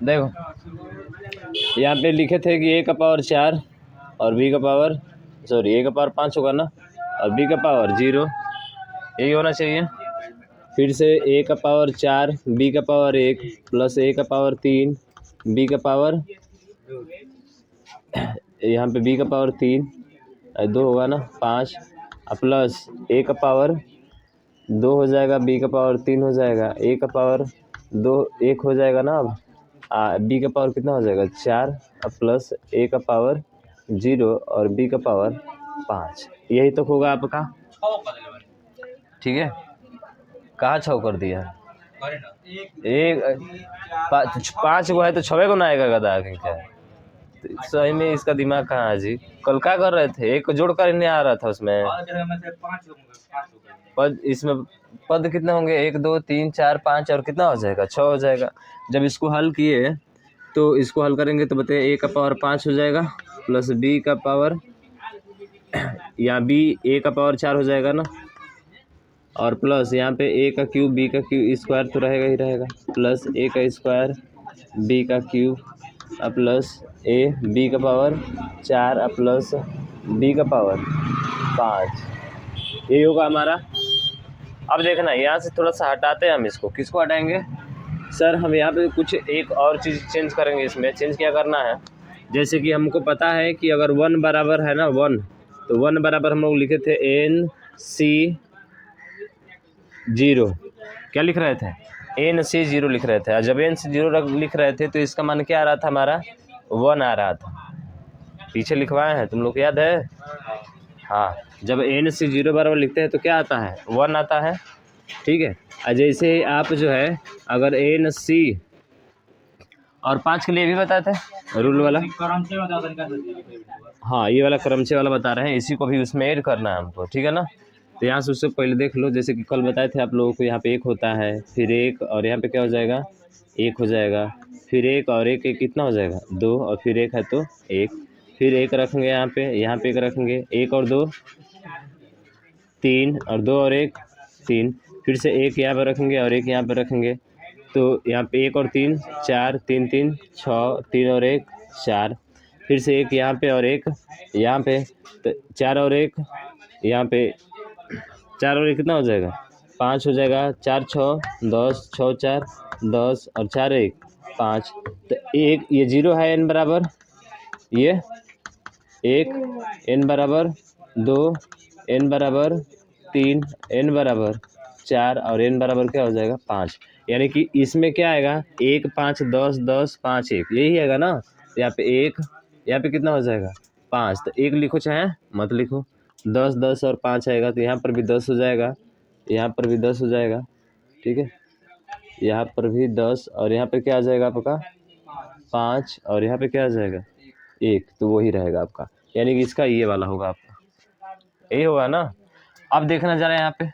देखो यहाँ पे लिखे थे कि a का पावर 4 और b का पावर a का पावर 5 होगा ना, और b का पावर 0, यही होना चाहिए। फिर से a का पावर 4, b का पावर 1 प्लस a का पावर 3, b का पावर यहाँ पे b का पावर 3 2 होगा ना 5, प्लस a का पावर 2 हो जाएगा, b का पावर 3 हो जाएगा, a का पावर 2 1 हो जाएगा ना। अब b का पावर कितना हो जाएगा 4, प्लस a का पावर 0 और b का पावर 5, यही तो होगा आपका। ठीक है, कहाँ 6 कर दिया, एक 5 को है तो 6 को ना आएगा गधा के क्या। तो सही में इसका दिमाग कहाँ है जी। कल क्या कर रहे थे, एक को जोड़ कर नहीं आ रहा था उसमें पद, इसमें पद कितने होंगे 1 2 3 4 5 और कितना हो जाएगा 6 हो जाएगा। जब इसको हल किए तो इसको हल करेंगे तो बताइए a का पावर 5 हो जाएगा, प्लस b का पावर या a का पावर 4 हो जाएगा ना, और प्लस यहाँ पे a का क्यूब b का क्यूब स्क्वायर तो रहेगा ही रहेगा, प्लस a का स्क्वायर b का क्यूब प्लस b का पावर 4 प्लस b का पावर 5, ये होगा हमारा। अब देखना यहाँ से थोड़ा सा हटाते हैं हम इसको, किसको हटाएंगे सर, हम यहाँ पे कुछ एक और चीज़ चेंज करेंगे। इसमें चेंज क्या करना है, जैसे कि हमको पता है कि अगर 1 बराबर है ना 1, तो 1 बराबर हम लोग लिखे थे NC0, क्या लिख रहे थे NC0 लिख रहे थे। और जब NC0 लिख रहे थे तो इसका मान क्या आ रहा था हमारा 1 आ रहा था, पीछे लिखवाए हैं तुम लोग याद है। हाँ, जब NC0 बराबर लिखते हैं तो क्या आता है 1 आता है। ठीक है, जैसे आप जो है अगर NC और 5 के लिए भी बताते हैं रूल वाला, हाँ ये वाला क्रमचे वाला बता रहे हैं, इसी को भी उसमें ऐड करना है हमको। ठीक है ना, तो यहाँ से उससे पहले देख लो, जैसे कि कल बताए थे आप लोगों को, यहाँ पे 1 होता है, फिर 1 और यहाँ पे क्या हो जाएगा 1 हो जाएगा, फिर 1 और 1 कितना हो जाएगा 2, और फिर 1 है तो 1, फिर 1 रखेंगे यहाँ पे 1 रखेंगे, 1 और 2 3, और 2 और 1 3, फिर से 1 यहाँ पर रखेंगे और 1 यहाँ पर रखेंगे, तो यहाँ पे 1 और 3 4, 3 3 6, 3 और 1 4, फिर से 1 यहाँ पे और 1 यहाँ पे, तो 4 और 1 यहाँ पे, 4 और 1 कितना हो जाएगा 5 हो जाएगा, 4 6 10, 6 4 10 और 4 1 5, तो 1 ये 0 है n बराबर, ये 1 n बराबर 2, n बराबर 3, n बराबर 4 और n बराबर क्या हो जाएगा 5। यानी कि इसमें क्या आएगा 1 5 10 10 5 1, यही आएगा ना। तो यहाँ पे 1, यहाँ पे कितना हो जाएगा 5, तो 1 लिखो चाहे मत लिखो, 10 10 और 5 आएगा, तो यहाँ पर भी 10 हो जाएगा, यहाँ पर भी 10 हो जाएगा। ठीक है, यहाँ पर भी 10 और यहाँ पे क्या आ जाएगा आपका 5 और यहाँ पे क्या आ जाएगा 1, तो वही रहेगा आपका, यानी कि इसका ये वाला होगा आपका, यही होगा ना। अब देखना जा रहा है यहाँ पे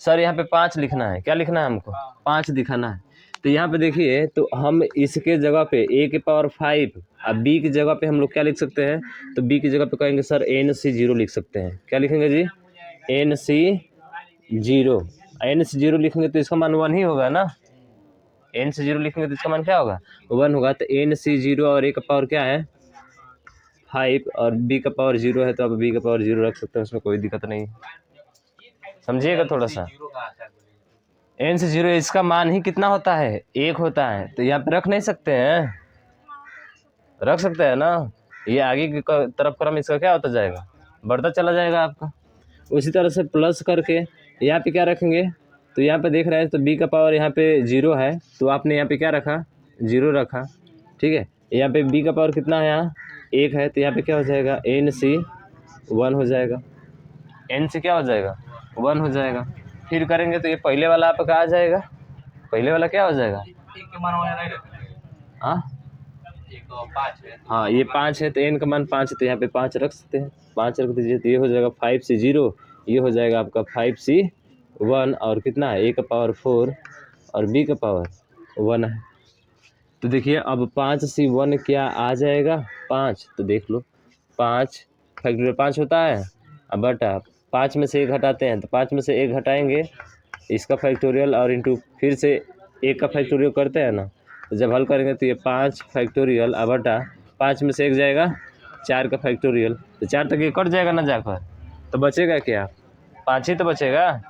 सर, यहाँ पे 5 लिखना है, क्या लिखना है हमको 5 दिखाना है। तो यहाँ पे देखिए, तो हम इसके जगह पे a के पावर 5 अब b की जगह पे हम लोग क्या लिख सकते हैं, तो b की जगह पे कहेंगे सर NC0 लिख सकते हैं। क्या लिखेंगे जी NC0 लिखेंगे तो इसका मान 1 ही होगा ना, NC0 लिखेंगे तो इसका मान क्या होगा 1 होगा। तो NC0 और a का पावर क्या है 5 और b का पावर 0 है, तो आप b का पावर 0 रख सकते हैं, उसमें कोई दिक्कत नहीं, समझिएगा थोड़ा सा। NC0 इसका मान ही कितना होता है 1 होता है, तो यहाँ पे रख नहीं सकते हैं, रख सकते हैं ना, ये आगे की तरफ क्रम इसका क्या होता जाएगा बढ़ता चला जाएगा आपका। उसी तरह से प्लस करके यहाँ पे क्या रखेंगे, तो यहाँ पे देख रहे हैं तो b का पावर यहाँ पे 0 है, तो आपने यहाँ पे क्या रखा 0 रखा। ठीक है, यहाँ पे b का पावर कितना है यहाँ 1 है, तो यहाँ पे क्या हो जाएगा NC1 हो जाएगा, NC क्या हो जाएगा 1 हो जाएगा। फिर करेंगे तो ये पहले वाला आपका आ जाएगा, पहले वाला क्या हो जाएगा हाँ ये 5 है, तो n का मान 5 है, तो यहाँ पे 5 रख सकते हैं, 5 रख दीजिए, तो ये हो जाएगा 5C0, ये हो जाएगा आपका 5C1, और कितना है a का पावर 4 और b का पावर 1 है। तो देखिए अब 5C1 क्या आ जाएगा 5, तो देख लो 5 फैक्टोरियल 5 होता है, अब बटा 5 में से 1 हटाते हैं, तो 5 में से 1 हटाएंगे इसका फैक्टोरियल और इंटू फिर से 1 का फैक्टोरियल करते हैं ना, तो जब हल करेंगे तो ये 5 फैक्टोरियल अब बटा 5 में से 1 जाएगा 4 का फैक्टोरियल, तो 4 तक ये कट जाएगा ना जाकर, तो बचेगा क्या 5 ही तो बचेगा।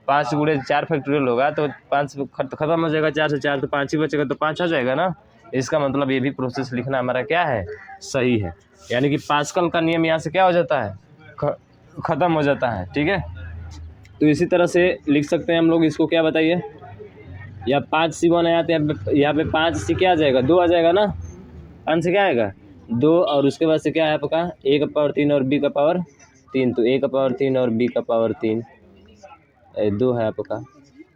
5 गुणे 4 फैक्टोरियल होगा तो 5 खत्म हो जाएगा, 4 से 4 तो 5 ही बचेगा, तो 5 आ जाएगा ना। इसका मतलब ये भी प्रोसेस लिखना हमारा क्या है, सही है। यानी कि पास्कल का नियम यहाँ से क्या हो जाता है, ख़त्म हो जाता है। ठीक है, तो इसी तरह से लिख सकते हैं हम लोग इसको, क्या बताइए, या 5C1 आया तो यहाँ पे 5 से क्या आ जाएगा, 2 आ जाएगा ना, 5 से क्या आएगा 2, और उसके बाद से क्या है आपका a का पावर 3 और b का पावर 3, तो a का पावर 3 और b का पावर 3 2 है आपका।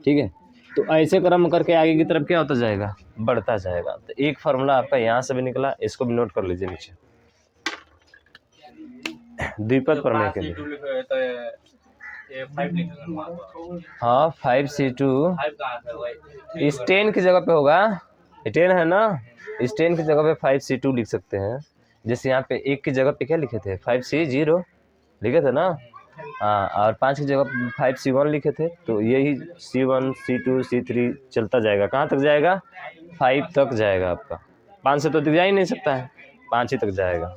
ठीक है, तो ऐसे क्रम करके आगे की तरफ क्या होता जाएगा, बढ़ता जाएगा। तो एक फार्मूला आपका यहाँ से भी निकला, इसको भी नोट कर लीजिए नीचे, द्विपद प्रमेय के लिए। हाँ 5C2 इस 10 की जगह पे होगा, 10 है ना, इस 10 की जगह पे 5C2 लिख सकते हैं। जैसे यहाँ पे 1 की जगह पे क्या लिखे थे 5C0 लिखे थे ना, हाँ, और 5 की जगह 5C1 लिखे थे, तो यही C1 C2 C3 चलता जाएगा, कहाँ तक जाएगा 5 तक जाएगा आपका, 5 से तो जा ही नहीं सकता है, 5 ही तक जाएगा।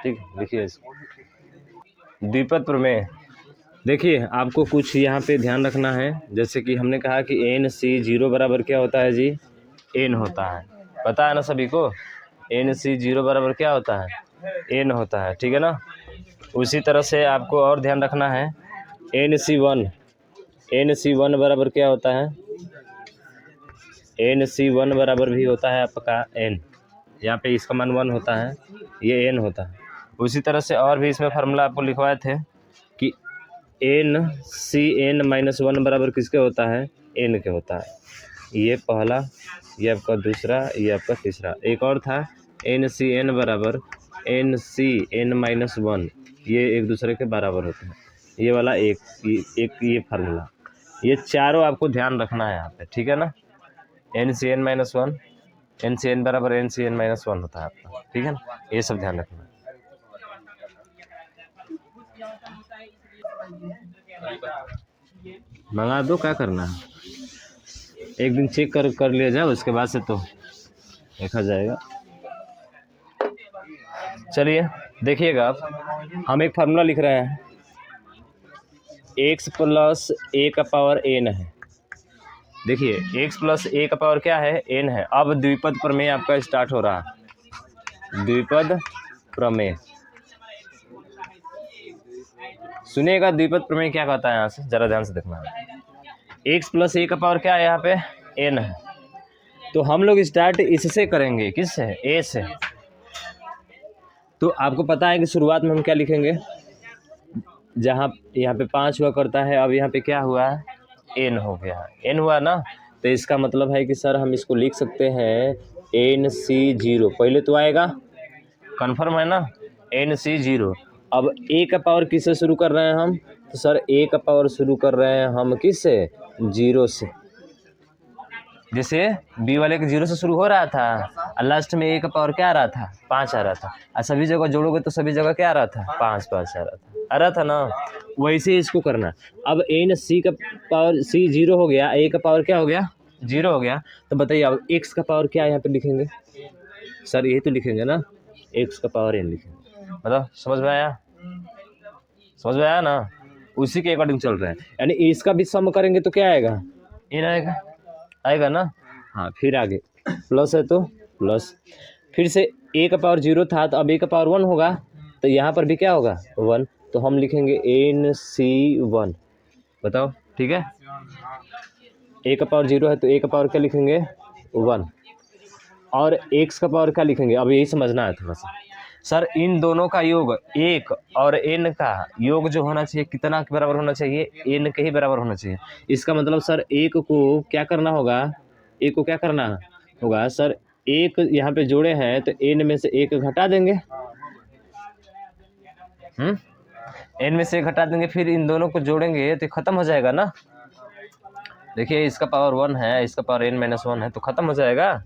ठीक है, लिखिए इसको द्विपद प्रमेय। देखिए आपको कुछ यहाँ पे ध्यान रखना है, जैसे कि हमने कहा कि NC0 बराबर क्या होता है जी, n होता है, पता है ना सभी को, NC0 बराबर क्या होता है, n होता है। ठीक है ना, उसी तरह से आपको और ध्यान रखना है, NC1 बराबर क्या होता है, NC1 बराबर भी होता है आपका n, यहाँ पे इसका मान 1 होता है, ये n होता है। उसी तरह से और भी इसमें फार्मूला आपको लिखवाए थे कि NCn-1 बराबर किसके होता है, n के होता है। ये पहला, ये आपका दूसरा, ये आपका तीसरा। एक और था NCn बराबर NCn-1, ये एक दूसरे के बराबर होते हैं, ये वाला एक ये फार्मूला, ये चारों आपको ध्यान रखना है यहाँ पे। ठीक है ना, NCn-1, NCn बराबर NCn-1 होता है आपका। ठीक है ना, ये सब ध्यान रखना है। मंगा दो, क्या करना है, एक दिन चेक कर लिया जाए, उसके बाद से तो देखा जाएगा। चलिए देखिएगा आप, हम एक फार्मूला लिख रहे हैं, x प्लस a का पावर n है। देखिए x प्लस a का पावर क्या है, n है। अब द्विपद प्रमेय आपका स्टार्ट हो रहा है, द्विपद प्रमेय। सुनिएगा द्विपद प्रमेय क्या कहता है, यहाँ से जरा ध्यान से देखना है। x प्लस a का पावर क्या है, यहाँ पे n है, तो हम लोग स्टार्ट इससे करेंगे, किससे, a से। तो आपको पता है कि शुरुआत में हम क्या लिखेंगे, जहाँ यहाँ पे 5 हुआ करता है, अब यहाँ पे क्या हुआ है, n हो गया, n हुआ ना, तो इसका मतलब है कि सर हम इसको लिख सकते हैं NC0, पहले तो आएगा, कन्फर्म है ना, NC0। अब a का पावर किससे शुरू कर रहे हैं हम, तो सर a का पावर शुरू कर रहे हैं हम किससे, 0 से। जैसे b वाले के 0 से शुरू हो रहा था, और लास्ट में a का पावर क्या आ रहा था, 5 आ रहा था, और सभी जगह जोड़ोगे तो सभी जगह क्या आ रहा था, 5 आ रहा था ना, वैसे इसको करना। अब NC का पावर C0 हो गया, a का पावर क्या हो गया, 0 हो गया, तो बताइए अब x का पावर क्या यहाँ पे लिखेंगे, सर यही तो लिखेंगे ना, x का पावर n लिखेंगे। मतलब समझ में आया ना, उसी के अकॉर्डिंग चल रहा है। यानी इसका भी सम करेंगे तो क्या आएगा, n आएगा ना, हाँ। फिर आगे प्लस है तो प्लस, फिर से a का पावर 0 था, तो अब a का पावर 1 होगा, तो यहाँ पर भी क्या होगा 1, तो हम लिखेंगे NC1। बताओ ठीक है, a का पावर 0 है तो a का पावर क्या लिखेंगे 1, और x का पावर क्या लिखेंगे, अब यही समझना है थोड़ा सा। सर इन दोनों का योग 1 और n का योग जो होना चाहिए कितना के बराबर होना चाहिए, n के ही बराबर होना चाहिए। इसका मतलब सर 1 को क्या करना होगा, 1 को क्या करना होगा सर, 1 यहाँ पे जोड़े हैं तो n में से 1 घटा देंगे, n में से 1 घटा देंगे, फिर इन दोनों को जोड़ेंगे तो खत्म हो जाएगा ना। देखिए इसका पावर 1 है, इसका पावर n-1 है, तो खत्म हो जाएगा।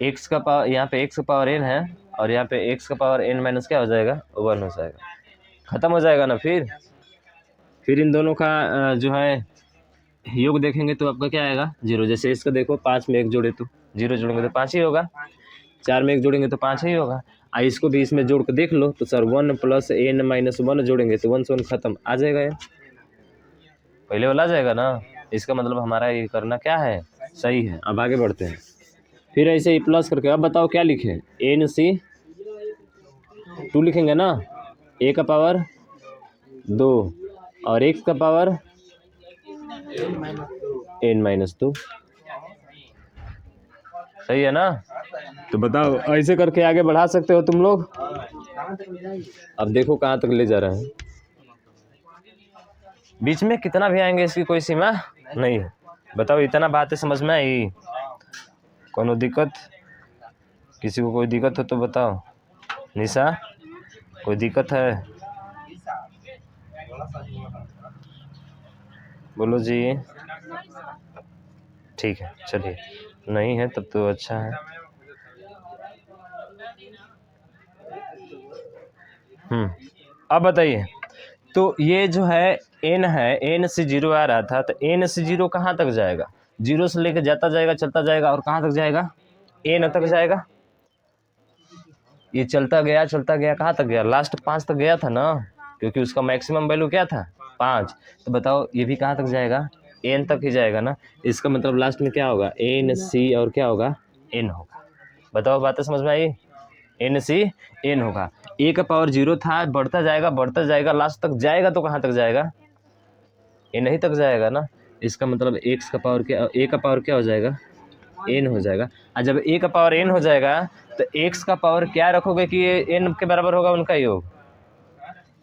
x का पावर, यहाँ पे x का पावर n है, और यहाँ पे x का पावर n माइनस क्या हो जाएगा 1 हो जाएगा, खत्म हो जाएगा ना। फिर इन दोनों का जो है योग देखेंगे तो आपका क्या आएगा 0। जैसे इसका देखो 5 में 1 जोड़े तो 0 जोड़ेंगे तो 5 ही होगा, 4 में 1 जोड़ेंगे तो 5 ही होगा। इसको भी इसमें जोड़ के देख लो तो सर 1 + n - 1 जोड़ेंगे तो 1 से 1 खत्म, आ जाएगा ये पहले वाला आ जाएगा ना। इसका मतलब हमारा ये करना क्या है, सही है। अब आगे बढ़ते हैं, फिर ऐसे ही प्लस करके अब बताओ क्या लिखें, NC2 लिखेंगे ना, a का पावर 2 और x का पावर n-2, सही है ना। तो बताओ ऐसे करके आगे बढ़ा सकते हो तुम लोग। अब देखो कहाँ तक ले जा रहे हैं, बीच में कितना भी आएंगे इसकी कोई सीमा नहीं है। बताओ इतना बातें समझ में आई, कोनो दिक्कत, किसी को कोई दिक्कत हो तो बताओ। निशा कोई दिक्कत है, बोलो जी। ठीक है चलिए, नहीं है तब तो अच्छा है। अब बताइए, तो ये जो है n है, n से 0 आ रहा था, तो n से 0 कहाँ तक जाएगा, 0 से लेकर जाता जाएगा, चलता जाएगा, और कहाँ तक जाएगा, n तक जाएगा। ये चलता गया कहाँ तक गया, लास्ट 5 तक गया था ना, क्योंकि उसका मैक्सिमम वैल्यू क्या था 5। तो बताओ ये भी कहाँ तक जाएगा, n तक ही जाएगा ना। इसका मतलब लास्ट में क्या होगा, NC और क्या होगा, n होगा। बताओ बातें समझ में आई, NC n होगा। a का पावर 0 था, बढ़ता जाएगा, लास्ट तक जाएगा तो कहाँ तक जाएगा, n ही तक जाएगा ना। इसका मतलब x का पावर क्या, a का पावर क्या हो जाएगा, n हो जाएगा। और जब a का पावर n हो जाएगा तो x का पावर क्या रखोगे कि ये n के बराबर होगा उनका योग।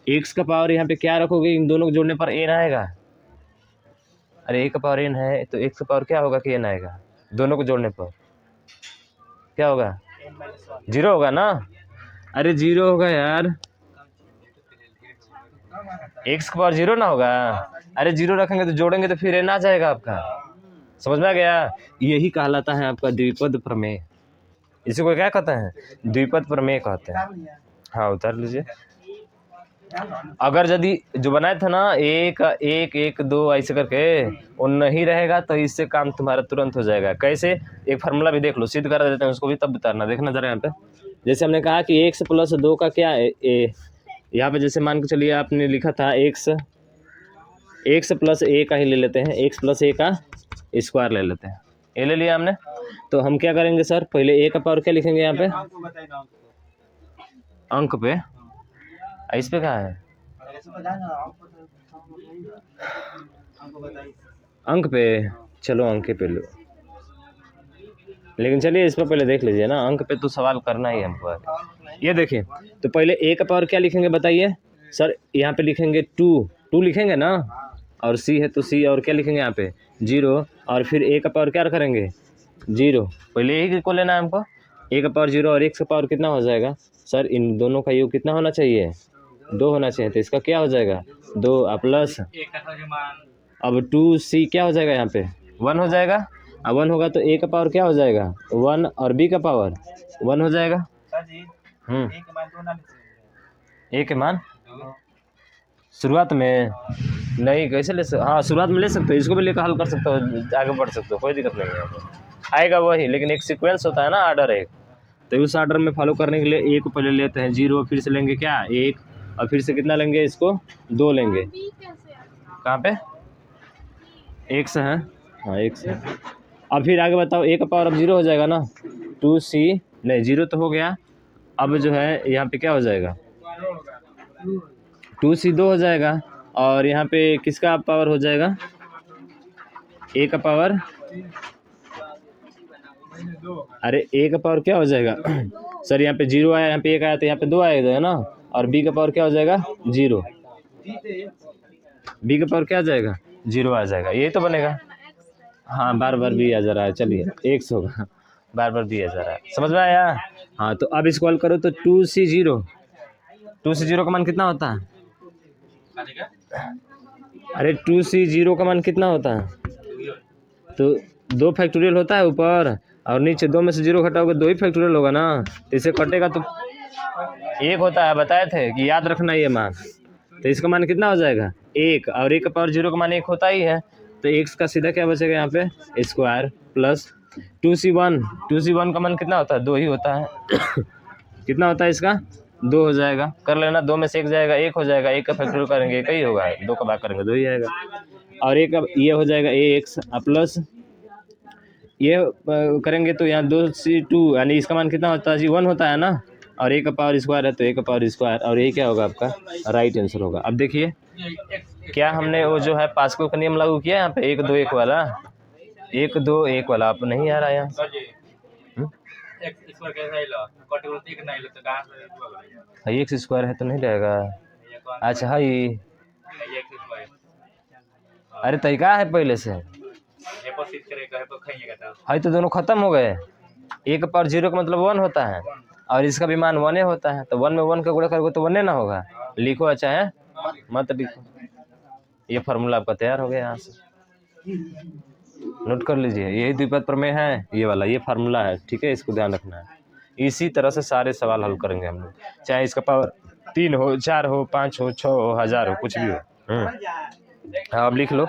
x का पावर यहाँ पे क्या रखोगे, इन दोनों को जोड़ने पर n आएगा। अरे a का पावर n है तो x का पावर क्या होगा कि n आएगा, दोनों को जोड़ने पर क्या होगा, 0 होगा ना। अरे 0 होगा यार, x का पावर 0 ना होगा। अरे 0 रखेंगे तो जोड़ेंगे तो फिर n आ जाएगा आपका, समझ में आ गया। यही कहलाता है आपका द्विपद प्रमेय। इसी को क्या कहते हैं, द्विपद प्रमेय कहते हैं। हाँ उतार लीजिए। अगर यदि जो बनाया था ना 1 1 1 2 ऐसे करके वो नहीं रहेगा तो इससे काम तुम्हारा तुरंत हो जाएगा। कैसे, एक फार्मूला भी देख लो, सिद्ध करा देते हैं उसको भी, तब उतारना। देखना जरा यहाँ पे, जैसे हमने कहा कि x + 2 का क्या है, यहाँ पे जैसे मान के चलिए आपने लिखा था x + a का ही ले लेते हैं, x + a का स्क्वायर ले लेते हैं, ये ले लिया हमने। तो हम क्या करेंगे सर, पहले a का पावर क्या लिखेंगे यहाँ पे, अंक पे, इस पे कहाँ है, अंक पे, चलो अंक पे लो, लेकिन चलिए इस पर पहले देख लीजिए ना, अंक पे तो सवाल करना ही है हमको। ये देखिए, तो पहले a का पावर क्या लिखेंगे बताइए सर, यहाँ पे लिखेंगे 2 लिखेंगे ना, और c है तो c, और क्या लिखेंगे यहाँ पे 0, और फिर a का पावर क्या करेंगे 0। पहले यही को लेना है हमको, a का पावर 0 और x का पावर कितना हो जाएगा सर, इन दोनों का योग कितना होना चाहिए, 2 होना चाहिए, तो इसका क्या हो जाएगा 2 प्लस, अब 2c क्या हो जाएगा यहाँ पे 1 हो जाएगा, अब 1 होगा तो a का पावर क्या हो जाएगा 1, और b का पावर 1 हो जाएगा। a के मान शुरुआत में नहीं, कैसे ले सकते, हाँ शुरुआत में ले सकते हो, इसको भी लेकर हल कर सकते हो, आगे बढ़ सकते हो, कोई दिक्कत नहीं है, आएगा वही, लेकिन एक सीक्वेंस होता है ना, आर्डर एक, तो उस आर्डर में फॉलो करने के लिए a को पहले लेते हैं 0, फिर से लेंगे क्या 1, और फिर से कितना लेंगे इसको 2 लेंगे, कहाँ पे x है, हाँ x है। अब फिर आगे बताओ, a का पावर अब 0 हो जाएगा ना, 2c नहीं 0 तो हो गया, अब जो है यहाँ पे क्या हो जाएगा 2c 2 हो जाएगा, और यहाँ पे किसका पावर हो जाएगा a का पावर, अरे a का पावर क्या हो जाएगा सर, यहाँ पे 0 आया, यहाँ पे 1 आया, तो यहाँ पे 2 आएगा ना, और b का पावर क्या हो जाएगा 0, b का पावर क्या आ जाएगा 0 आ जाएगा, यही तो बनेगा। हाँ बार बार b आ जा रहा है, चलिए x होगा, बार बार b आ जा रहा है, समझ में आया। हाँ तो अब इसको हल करो तो 2c0 का मान कितना होता है, अरे 2c0 का मान कितना होता है, तो 2 फैक्टोरियल होता है ऊपर और नीचे, 2 में से 0 घटाओगे 2 ही फैक्टोरियल होगा ना, तो इसे कटेगा तो 1 होता है, बताए थे कि याद रखना ये मान, तो इसका मान कितना हो जाएगा 1, और 1 का पावर 0 का मान 1 होता ही है, तो तो एक्स का सीधा क्या बचेगा यहाँ पे स्क्वायर प्लस 2c1 का मान कितना होता है 2 ही होता है कितना होता है इसका 2 हो जाएगा, कर लेना, 2 में से 1 जाएगा 1 हो जाएगा, 1 का फैक्टोरियल करेंगे 1 ही होगा, 2 का भाग करेंगे 2 ही आएगा, और एक ये हो जाएगा ax प्लस ये करेंगे तो यहाँ 2c2 यानी इसका मान कितना होता है जी 1 होता है ना, और a का पावर स्क्वायर है तो a का पावर स्क्वायर, और ये क्या होगा आपका राइट आंसर होगा। अब देखिए क्या हमने वो जो है पास्कल का नियम लागू किया यहाँ पे 1 2 1 वाला, 1 2 1 वाला आप नहीं आ रहा यहाँ एक्स स्क्वायर है तो नहीं रहेगा, अच्छा है अरे तरीका है पहले से है तो दोनों खत्म हो गए, 1 पर 0 का मतलब 1 होता है और इसका भी मान 1 होता है, तो 1 में 1 का गुणा करोगे तो 1 ना होगा, लिखो अच्छा है मत लिखो, ये फार्मूला आपका तैयार हो गया, यहाँ से नोट कर लीजिए, यही द्विपद प्रमेय है ये वाला, ये फार्मूला है ठीक है, इसको ध्यान रखना है। इसी तरह से सारे सवाल हल करेंगे हम लोग, चाहे इसका पावर 3 हो 4 हो 5 हो 6 हो 1000 हो कुछ भी हो। अब लिख लो।